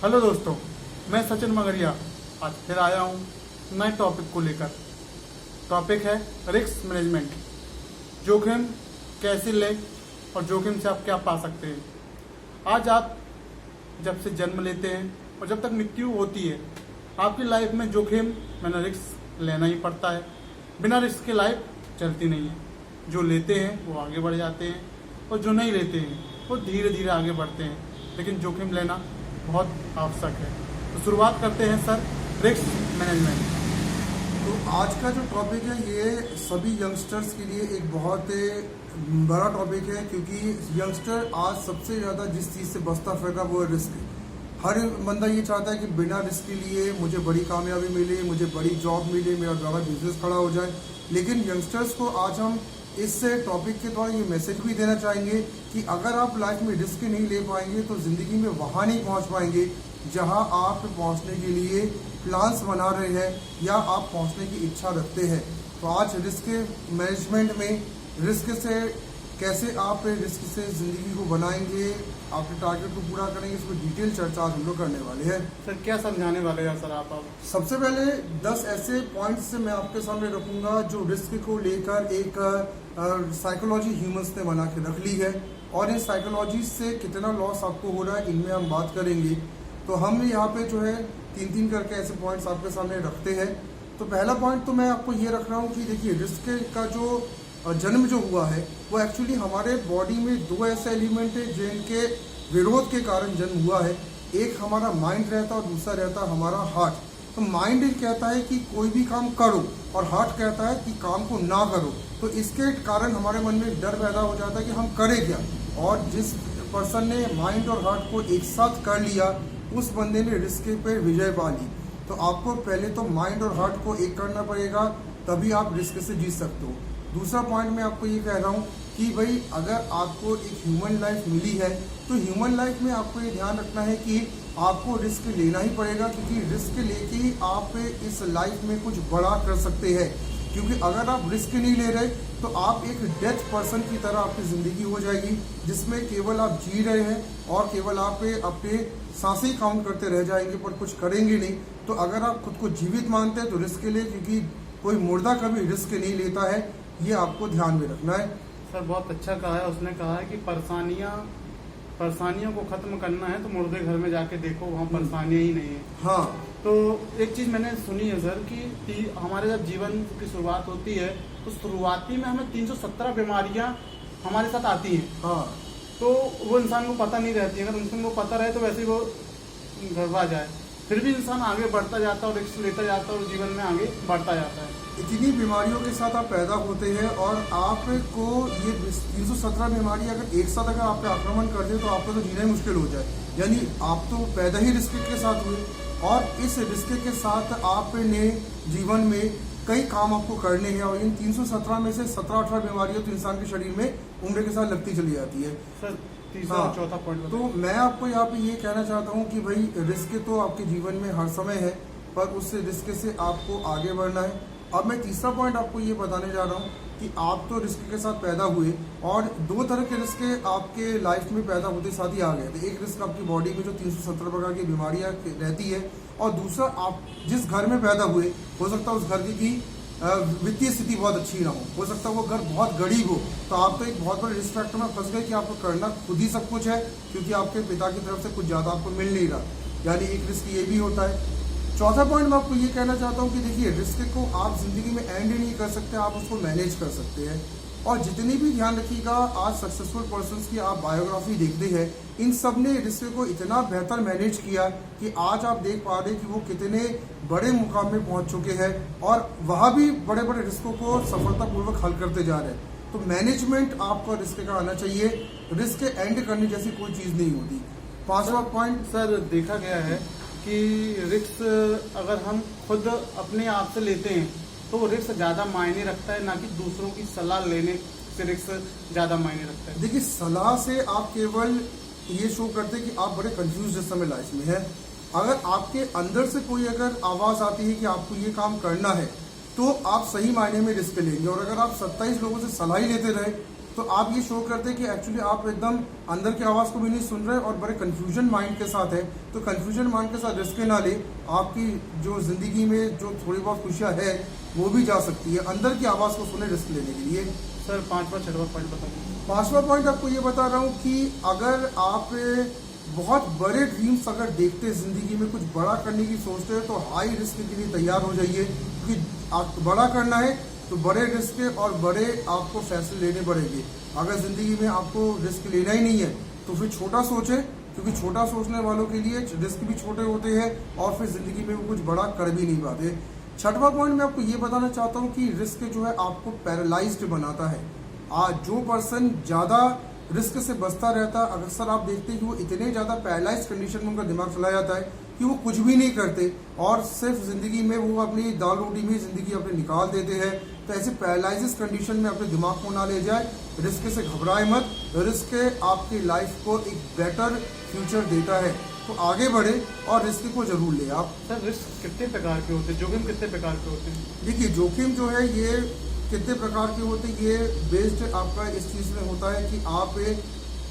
Hello दोस्तों, मैं सचिन मगरिया आज फिर आया हूँ नए टॉपिक को लेकर। टॉपिक है रिस्क मैनेजमेंट। जोखिम कैसे लें और जोखिम से आप क्या पा सकते हैं। आज आप जब से जन्म लेते हैं और जब तक मृत्यु होती है, आपकी लाइफ में जोखिम मैंने रिस्क लेना ही पड़ता है। बिना रिस्क की लाइफ चलती नहीं है। जो लेते हैं वो आगे बढ़ जाते हैं और जो नहीं लेते हैं वो धीरे धीरे आगे बढ़ते हैं। लेकिन जोखिम लेना बहुत आवश्यक है। तो शुरुआत करते हैं सर, रिस्क मैनेजमेंट। तो आज का जो टॉपिक है ये सभी यंगस्टर्स के लिए एक बहुत बड़ा टॉपिक है, क्योंकि यंगस्टर आज सबसे ज़्यादा जिस चीज़ से बचता फिर रहा वो है रिस्क। हर बंदा ये चाहता है कि बिना रिस्क के लिए मुझे बड़ी कामयाबी मिले, मुझे बड़ी जॉब मिले, मेरा बड़ा बिजनेस खड़ा हो जाए। लेकिन यंगस्टर्स को आज हम इस टॉपिक के द्वारा ये मैसेज भी देना चाहेंगे कि अगर आप लाइफ में रिस्क नहीं ले पाएंगे तो ज़िंदगी में वहाँ नहीं पहुँच पाएंगे जहाँ आप पहुँचने के लिए प्लान्स बना रहे हैं या आप पहुँचने की इच्छा रखते हैं। तो आज रिस्क मैनेजमेंट में रिस्क से कैसे आप रिस्क से ज़िंदगी को बनाएंगे, आपके टारगेट को पूरा करेंगे, इस पर डिटेल चर्चा आज हम लोग करने वाले हैं। सर क्या समझाने वाले हैं सर आप? सबसे पहले 10 ऐसे पॉइंट्स मैं आपके सामने रखूंगा जो रिस्क को लेकर एक साइकोलॉजी ह्यूमंस ने बना के रख ली है, और इस साइकोलॉजी से कितना लॉस आपको हो रहा है इनमें हम बात करेंगे। तो हम यहाँ पे जो है 3-3 करके ऐसे पॉइंट्स आपके सामने रखते हैं। तो पहला पॉइंट तो मैं आपको ये रख रहा हूँ कि देखिए, रिस्क का जो जन्म जो हुआ है वो एक्चुअली हमारे बॉडी में 2 ऐसे एलिमेंट है जिनके विरोध के कारण जन्म हुआ है। एक हमारा माइंड रहता है और दूसरा रहता है हमारा हार्ट। तो माइंड कहता है कि कोई भी काम करो और हार्ट कहता है कि काम को ना करो। तो इसके कारण हमारे मन में डर पैदा हो जाता है कि हम करें क्या। और जिस पर्सन ने माइंड और हार्ट को एक साथ कर लिया उस बंदे ने रिस्क पे विजय पा ली। तो आपको पहले तो माइंड और हार्ट को एक करना पड़ेगा, तभी आप रिस्क से जीत सकते हो। दूसरा पॉइंट मैं आपको ये कह रहा हूँ कि भाई अगर आपको एक ह्यूमन लाइफ मिली है तो ह्यूमन लाइफ में आपको ये ध्यान रखना है कि आपको रिस्क लेना ही पड़ेगा, क्योंकि रिस्क लेके ही आप इस लाइफ में कुछ बड़ा कर सकते हैं। क्योंकि अगर आप रिस्क नहीं ले रहे तो आप एक डेथ पर्सन की तरह आपकी ज़िंदगी हो जाएगी, जिसमें केवल आप जी रहे हैं और केवल आप अपने सांसें काउंट करते रह जाएंगे पर कुछ करेंगे नहीं। तो अगर आप खुद को जीवित मानते हैं तो रिस्क ले, क्योंकि कोई मुर्दा कभी रिस्क नहीं लेता है, ये आपको ध्यान में रखना है। सर बहुत अच्छा कहा है। उसने कहा है कि परेशानियों को खत्म करना है तो मुर्दे घर में जाके देखो, वहाँ परेशानियाँ ही नहीं है। हाँ, तो एक चीज़ मैंने सुनी है सर कि हमारे जब जीवन की शुरुआत होती है तो शुरुआती में हमें 317 बीमारियां हमारे साथ आती हैं। हाँ, तो वो इंसान को पता नहीं रहती है। अगर इंसान को पता रहे तो वैसे ही वो गड़बड़ा जाए, फिर भी इंसान आगे बढ़ता जाता है और रिस्क लेता जाता है और जीवन में आगे बढ़ता जाता है। इतनी बीमारियों के साथ आप पैदा होते हैं और आपको ये 317 बीमारी अगर एक साथ अगर आप पे आक्रमण कर दे तो आपको तो जीना ही मुश्किल हो जाए। यानी आप तो पैदा ही रिस्क के साथ हुए और इस रिस्क के साथ आपने जीवन में कई काम आपको करने हैं, और इन 317 में से 17-18 बीमारियां तो इंसान के शरीर में उम्र के साथ लगती चली जाती है। सर तीसरा और चौथा पॉइंट। तो मैं आपको यहाँ पे ये कहना चाहता हूँ कि भाई रिस्क तो आपके जीवन में हर समय है, पर उस रिस्क से आपको आगे बढ़ना है। अब मैं तीसरा पॉइंट आपको ये बताने जा रहा हूँ कि आप तो रिस्क के साथ पैदा हुए, और 2 तरह के रिस्क आपके लाइफ में पैदा होते साथ ही आ गए थे। एक रिस्क आपकी बॉडी में जो 317 प्रकार की बीमारियाँ रहती है, और दूसरा आप जिस घर में पैदा हुए, हो सकता है उस घर की वित्तीय स्थिति बहुत अच्छी ना हो सकता है वो घर बहुत गरीब हो, तो आप तो एक बहुत बड़े रिस्क फैक्टर में फंस गए कि आपको करना खुद ही सब कुछ है, क्योंकि आपके पिता की तरफ से कुछ ज़्यादा आपको मिल नहीं रहा। यानी एक रिस्क ये भी होता है। चौथा पॉइंट मैं आपको ये कहना चाहता हूँ कि देखिए, रिस्क को आप ज़िंदगी में एंड नहीं कर सकते, आप उसको मैनेज कर सकते हैं। और जितनी भी ध्यान रखिएगा, आज सक्सेसफुल पर्सन्स की आप बायोग्राफी देखते हैं, इन सब ने रिस्क को इतना बेहतर मैनेज किया कि आज आप देख पा रहे हैं कि वो कितने बड़े मुकाम में पहुंच चुके हैं, और वहाँ भी बड़े बड़े रिस्कों को सफलतापूर्वक हल करते जा रहे हैं। तो मैनेजमेंट आपको रिस्क का आना चाहिए, रिस्क एंड करने जैसी कोई चीज़ नहीं होती। 5वां पॉइंट, सर देखा गया है कि रिस्क अगर हम खुद अपने आप से लेते हैं तो रिस्क ज़्यादा मायने रखता है, ना कि दूसरों की सलाह लेने से रिस्क ज़्यादा मायने रखता है। देखिए, सलाह से आप केवल ये शो करते हैं कि आप बड़े कंफ्यूज इस समय लाइफ में है। अगर आपके अंदर से कोई अगर आवाज़ आती है कि आपको ये काम करना है तो आप सही मायने में रिस्क लेंगे, और अगर आप 27 लोगों से सलाह ही लेते रहे तो आप ये शो करते हैं कि एक्चुअली आप एकदम अंदर की आवाज़ को भी नहीं सुन रहे और बड़े कंफ्यूजन माइंड के साथ है। तो कंफ्यूजन माइंड के साथ रिस्क ना ले, आपकी जो ज़िंदगी में जो थोड़ी बहुत खुशियाँ है वो भी जा सकती है। अंदर की आवाज़ को सुने रिस्क लेने के लिए। सर 5वां 6वां पॉइंट बताइए। 5वां पॉइंट आपको ये बता रहा हूँ कि अगर आप बहुत बड़े ड्रीम्स अगर देखते हैं, ज़िंदगी में कुछ बड़ा करने की सोचते हैं, तो हाई रिस्क के लिए तैयार हो जाइए, क्योंकि आपको बड़ा करना है तो बड़े रिस्क और बड़े आपको फैसले लेने पड़ेंगे। अगर ज़िंदगी में आपको रिस्क लेना ही नहीं है तो फिर छोटा सोचें, क्योंकि छोटा सोचने वालों के लिए रिस्क भी छोटे होते हैं और फिर ज़िंदगी में वो कुछ बड़ा कर भी नहीं पाते। 6वां पॉइंट मैं आपको ये बताना चाहता हूँ कि रिस्क जो है आपको पैरालाइज्ड बनाता है। आज जो पर्सन ज़्यादा रिस्क से बचता रहता है, अक्सर आप देखते हैं कि वो इतने ज़्यादा पैरालाइज कंडीशन में उनका दिमाग चला जाता है कि वो कुछ भी नहीं करते और सिर्फ ज़िंदगी में वो अपनी दाल रोटी में ज़िंदगी अपनी निकाल देते हैं। तो ऐसे पैरालाइजिस कंडीशन में अपने दिमाग को ना ले जाए। रिस्क से घबराए मत, रिस्क आपकी लाइफ को एक बेटर फ्यूचर देता है। तो आगे बढ़े और रिस्क को जरूर ले आप। सर रिस्क कितने प्रकार के होते हैं, जोखिम कितने प्रकार के होते हैं? देखिए, जोखिम जो है ये कितने प्रकार के होते हैं, ये बेस्ड आपका इस चीज़ में होता है कि आप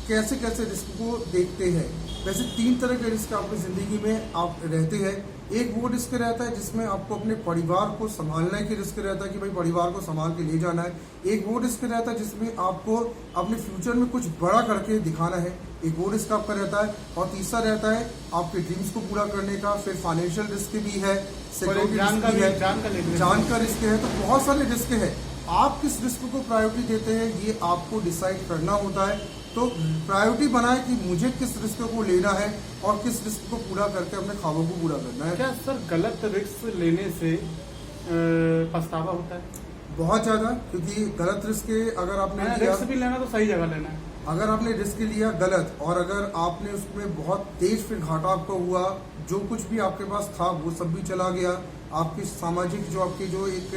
कैसे कैसे रिस्क को देखते हैं। वैसे 3 तरह के रिस्क आपकी ज़िंदगी में आप रहते हैं। एक वो रिस्क रहता है जिसमें आपको अपने परिवार को संभालने की रिस्क रहता है कि भाई परिवार को संभाल के ले जाना है। एक वो रिस्क रहता है जिसमें आपको अपने फ्यूचर में कुछ बड़ा करके दिखाना है, एक वो रिस्क आपका रहता है। और तीसरा रहता है आपके ड्रीम्स को पूरा करने का। फिर फाइनेंशियल रिस्क भी है, सिक्योरिटी रिस्क भी है, जान का रिस्क है। तो बहुत सारे रिस्क है। आप किस रिस्क को प्रायोरिटी देते हैं ये आपको डिसाइड करना होता है। तो प्रायोरिटी बनाए कि मुझे किस रिस्क को लेना है और किस रिस्क को पूरा करके अपने ख्वाबों को पूरा करना है। क्या सर गलत रिस्क लेने से पछतावा होता है? बहुत ज़्यादा, क्योंकि गलत रिस्क अगर आपने लिया, रिस्क भी लेना तो सही जगह लेना है। अगर आपने रिस्क लिया गलत और अगर आपने उसमें बहुत तेज फिर घाटा आपको हुआ, जो कुछ भी आपके पास था वो सब भी चला गया, आपकी सामाजिक जो आपकी जो एक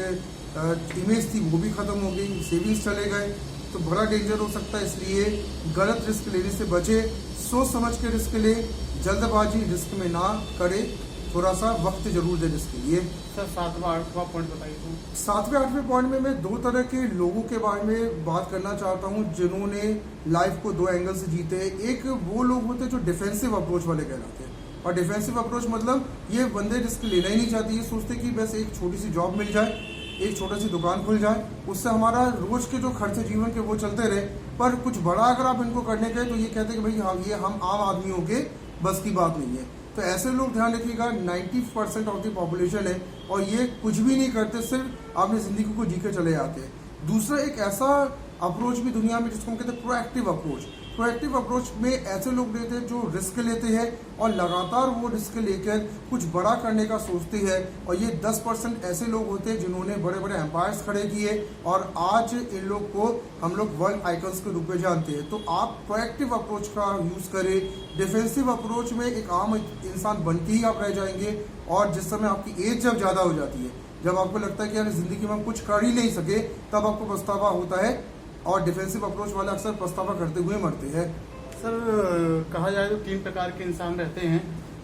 इमेज थी वो भी खत्म हो गई, सेविंग्स चले गए, तो बड़ा डेंजर हो सकता है। इसलिए गलत रिस्क लेने से बचे, सोच समझ के रिस्क ले, जल्दबाजी रिस्क में ना करे, थोड़ा सा वक्त जरूर दे रिस्क के लिए। सर 7वां 8वां पॉइंट बताइए। तो 7वें 8वें पॉइंट में मैं 2 तरह के लोगों के बारे में बात करना चाहता हूं जिन्होंने लाइफ को 2 एंगल से जीते हैं। एक वो लोग होते हैं जो डिफेंसिव अप्रोच वाले कहलाते हैं, और डिफेंसिव अप्रोच मतलब ये बंदे रिस्क लेना ही नहीं चाहते, ये सोचते कि बस एक छोटी सी जॉब मिल जाए, एक छोटी सी दुकान खुल जाए, उससे हमारा रोज के जो खर्चे जीवन के वो चलते रहे। पर कुछ बड़ा अगर आप इनको करने गए तो ये कहते हैं कि भाई हाँ ये हम आम आदमियों के बस की बात नहीं है। तो ऐसे लोग ध्यान रखिएगा, 90% ऑफ द पॉपुलेशन है और ये कुछ भी नहीं करते, सिर्फ अपनी जिंदगी को जी के चले जाते हैं। दूसरा एक ऐसा अप्रोच भी दुनिया में जिसको हम कहते हैं प्रोएक्टिव अप्रोच। प्रोएक्टिव अप्रोच में ऐसे लोग रहते हैं जो रिस्क लेते हैं और लगातार वो रिस्क लेकर कुछ बड़ा करने का सोचते हैं। और ये 10% ऐसे लोग होते हैं जिन्होंने बड़े बड़े एम्पायर्स खड़े किए और आज इन लोग को हम लोग वर्ल्ड आइकन्स के रूप में जानते हैं। तो आप प्रोएक्टिव अप्रोच का यूज़ करें। डिफेंसिव अप्रोच में एक आम इंसान बन के ही आप रह जाएंगे, और जिस समय आपकी एज जब ज़्यादा हो जाती है, जब आपको लगता है कि यार ज़िंदगी में हम कुछ कर ही नहीं सके, तब आपको पछतावा होता है। और डिफेंसिव अप्रोच वाले अक्सर पछतावा करते हुए मरते हैं। सर कहा जाए तो 3 प्रकार के इंसान रहते हैं।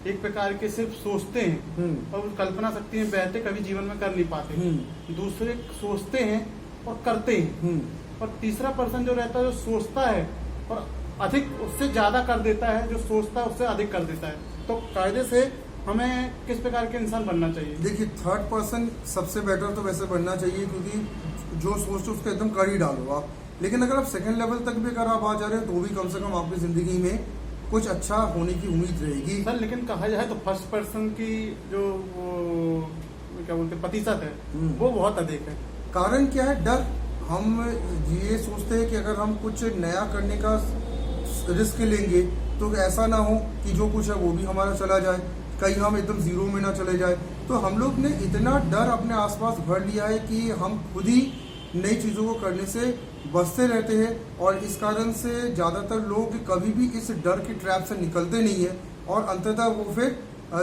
एक प्रकार के सिर्फ सोचते हैं और कल्पना शक्ति में बहते, कभी जीवन में कर नहीं पाते। दूसरे सोचते हैं और करते हैं। और तीसरा पर्सन जो रहता है जो सोचता है और अधिक उससे ज्यादा कर देता है, जो सोचता है उससे अधिक कर देता है। तो कायदे से हमें किस प्रकार के इंसान बनना चाहिए? देखिए, 3rd पर्सन सबसे बेटर तो वैसे बनना चाहिए, क्योंकि जो सोचते उसको एकदम कर ही डालो आप। लेकिन अगर आप 2nd लेवल तक भी अगर आप आ जा रहे हो तो भी कम से कम आपकी जिंदगी में कुछ अच्छा होने की उम्मीद रहेगी। सर लेकिन कहा जाए तो फर्स्ट पर्सन की जो वो क्या बोलते हैं प्रतिशत है वो बहुत अधिक है। कारण क्या है? डर। हम ये सोचते हैं कि अगर हम कुछ नया करने का रिस्क लेंगे तो ऐसा ना हो कि जो कुछ है वो भी हमारा चला जाए, कहीं हम एकदम जीरो में ना चले जाए। तो हम लोग ने इतना डर अपने आसपास भर लिया है कि हम खुद ही नई चीज़ों को करने से बचते रहते हैं, और इस कारण से ज़्यादातर लोग कभी भी इस डर की ट्रैप से निकलते नहीं है, और अंततः वो फिर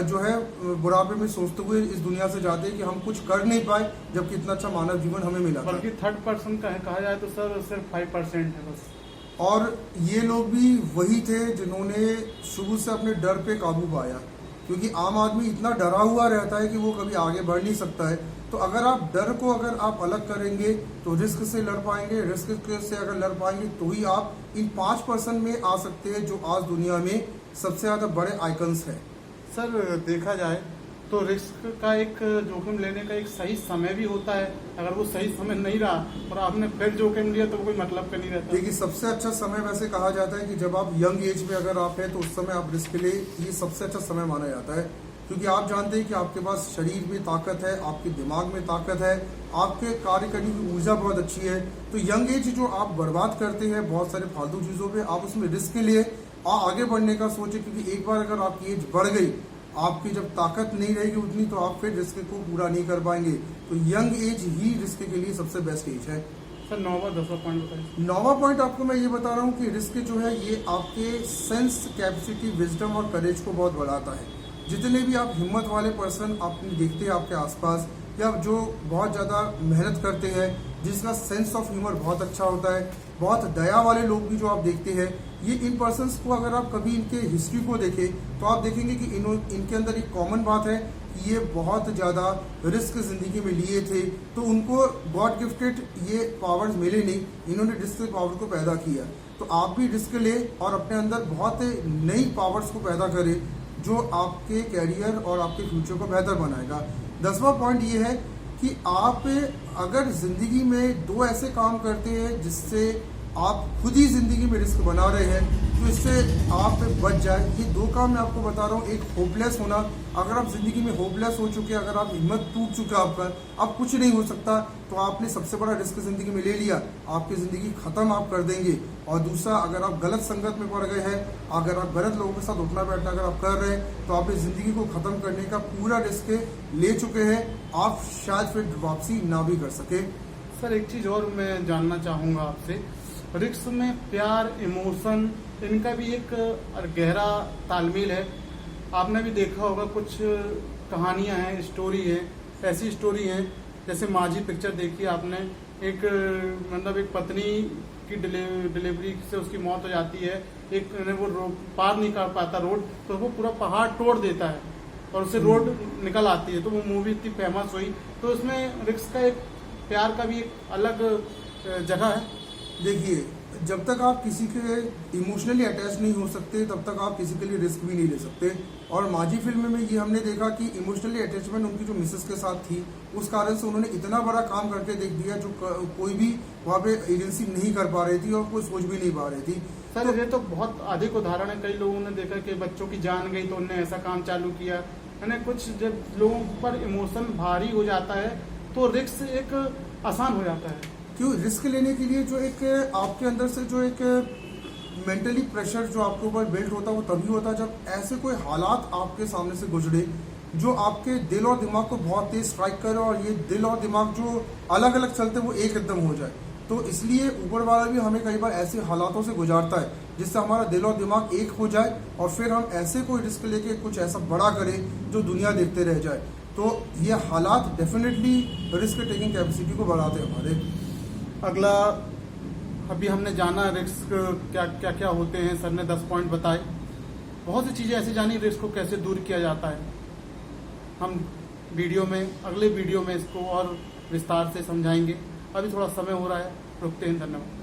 जो है बुढ़ापे में सोचते हुए इस दुनिया से जाते हैं कि हम कुछ कर नहीं पाए, जबकि इतना अच्छा मानव जीवन हमें मिला था। बल्कि 3rd पर्सन का है कहा जाए तो सर सिर्फ 5% है बस। और ये लोग भी वही थे जिन्होंने शुरू से अपने डर पे काबू पाया। क्योंकि आम आदमी इतना डरा हुआ रहता है कि वो कभी आगे बढ़ नहीं सकता है। तो अगर आप डर को अगर आप अलग करेंगे तो रिस्क से लड़ पाएंगे, रिस्क से अगर लड़ पाएंगे तो ही आप इन 5% में आ सकते हैं जो आज दुनिया में सबसे ज़्यादा बड़े आइकन्स हैं। सर देखा जाए तो रिस्क का एक जोखिम लेने का एक सही समय भी होता है। अगर वो सही समय नहीं रहा और आपने फिर जोखिम लिया तो वो कोई मतलब का नहीं रहता। देखिए, सबसे अच्छा समय वैसे कहा जाता है कि जब आप यंग एज में अगर आप हैं तो उस समय आप रिस्क ले, ये सबसे अच्छा समय माना जाता है। क्योंकि आप जानते हैं कि आपके पास शरीर में ताकत है, आपके दिमाग में ताकत है, आपके कार्य करने की ऊर्जा बहुत अच्छी है। तो यंग एज जो आप बर्बाद करते हैं बहुत सारे फालतू चीज़ों पे, आप उसमें रिस्क लिए और आगे बढ़ने का सोचें। क्योंकि एक बार अगर आपकी एज बढ़ गई, आपकी जब ताकत नहीं रहेगी उतनी, तो आप फिर रिस्क को पूरा नहीं कर पाएंगे। तो यंग एज ही रिस्क के लिए सबसे बेस्ट एज है। सर 9वां 10वां पॉइंट बताइए। 9वां पॉइंट आपको मैं ये बता रहा हूँ कि रिस्क जो है ये आपके सेंस कैपेसिटी, विजडम और करेज को बहुत बढ़ाता है। जितने भी आप हिम्मत वाले पर्सन आपने देखते हैं आपके आसपास, या जो बहुत ज़्यादा मेहनत करते हैं, जिसका सेंस ऑफ ह्यूमर बहुत अच्छा होता है, बहुत दया वाले लोग भी जो आप देखते हैं, ये इन पर्सन्स को अगर आप कभी इनके हिस्ट्री को देखें तो आप देखेंगे कि इनके अंदर एक कॉमन बात है कि ये बहुत ज़्यादा रिस्क ज़िंदगी में लिए थे। तो उनको गॉड गिफ्टेड ये पावर्स मिले नहीं, इन्होंने रिस्क पावर को पैदा किया। तो आप भी रिस्क ले और अपने अंदर बहुत नई पावर्स को पैदा करें जो आपके कैरियर और आपके फ्यूचर को बेहतर बनाएगा। 10वां पॉइंट ये है कि आप अगर ज़िंदगी में 2 ऐसे काम करते हैं जिससे आप खुद ही ज़िंदगी में रिस्क बना रहे हैं, तो इससे आप बच जाए। ये 2 काम मैं आपको बता रहा हूँ। एक होपलेस होना, अगर आप ज़िंदगी में होपलेस हो चुके हैं, अगर आप हिम्मत टूट चुका आपका, अब कुछ नहीं हो सकता, तो आपने सबसे बड़ा रिस्क ज़िंदगी में ले लिया, आपकी ज़िंदगी ख़त्म आप कर देंगे। और दूसरा, अगर आप गलत संगत में पड़ गए हैं, अगर आप गलत लोगों के साथ उठना बैठना अगर आप कर रहे हैं, तो आप इस ज़िंदगी को ख़त्म करने का पूरा रिस्क ले चुके हैं। आप शायद फिर वापसी ना भी कर सके। सर एक चीज़ और मैं जानना चाहूँगा आपसे, रिस्क में प्यार, इमोशन, इनका भी एक गहरा तालमेल है। आपने भी देखा होगा कुछ कहानियां हैं, स्टोरी है, ऐसी स्टोरी हैं जैसे माझी पिक्चर देखी आपने, एक मतलब एक पत्नी की डिलीवरी से उसकी मौत हो जाती है, एक वो पार नहीं कर पाता रोड, तो वो पूरा पहाड़ तोड़ देता है और उससे रोड निकल आती है। तो वो मूवी इतनी फेमस हुई। तो उसमें रिस्क का एक, प्यार का भी एक अलग जगह है। देखिए, जब तक आप किसी के इमोशनली अटैच नहीं हो सकते तब तक आप किसी के लिए रिस्क भी नहीं ले सकते। और माझी फिल्म में ये हमने देखा कि इमोशनली अटैचमेंट उनकी जो मिसेस के साथ थी, उस कारण से उन्होंने इतना बड़ा काम करके देख दिया जो कोई भी वहाँ पे एजेंसी नहीं कर पा रही थी और कोई सोच भी नहीं पा रही थी। सर ये तो बहुत अधिक उदाहरण है। कई लोगों ने देखा कि बच्चों की जान गई तो उन्होंने ऐसा काम चालू किया है ना। कुछ जब लोगों पर इमोशन भारी हो जाता है तो रिस्क एक आसान हो जाता है। क्यों? रिस्क लेने के लिए जो एक आपके अंदर से जो एक मेंटली प्रेशर जो आपके ऊपर बिल्ड होता है वो तभी होता है जब ऐसे कोई हालात आपके सामने से गुजरे जो आपके दिल और दिमाग को बहुत तेज स्ट्राइक करे, और ये दिल और दिमाग जो अलग अलग चलते वो एक एकदम हो जाए। तो इसलिए ऊपर वाला भी हमें कई बार ऐसे हालातों से गुजारता है जिससे हमारा दिल और दिमाग एक हो जाए और फिर हम ऐसे कोई रिस्क लेके कुछ ऐसा बड़ा करें जो दुनिया देखते रह जाए। तो ये हालात डेफिनेटली रिस्क टेकिंग कैपेसिटी को बढ़ाते हैं हमारे। अगला, अभी हमने जाना रिस्क क्या क्या क्या होते हैं। सर ने 10 पॉइंट बताए, बहुत सी चीज़ें ऐसी जानी रिस्क को कैसे दूर किया जाता है। हम अगले वीडियो में इसको और विस्तार से समझाएंगे। अभी थोड़ा समय हो रहा है, रुकते हैं। धन्यवाद।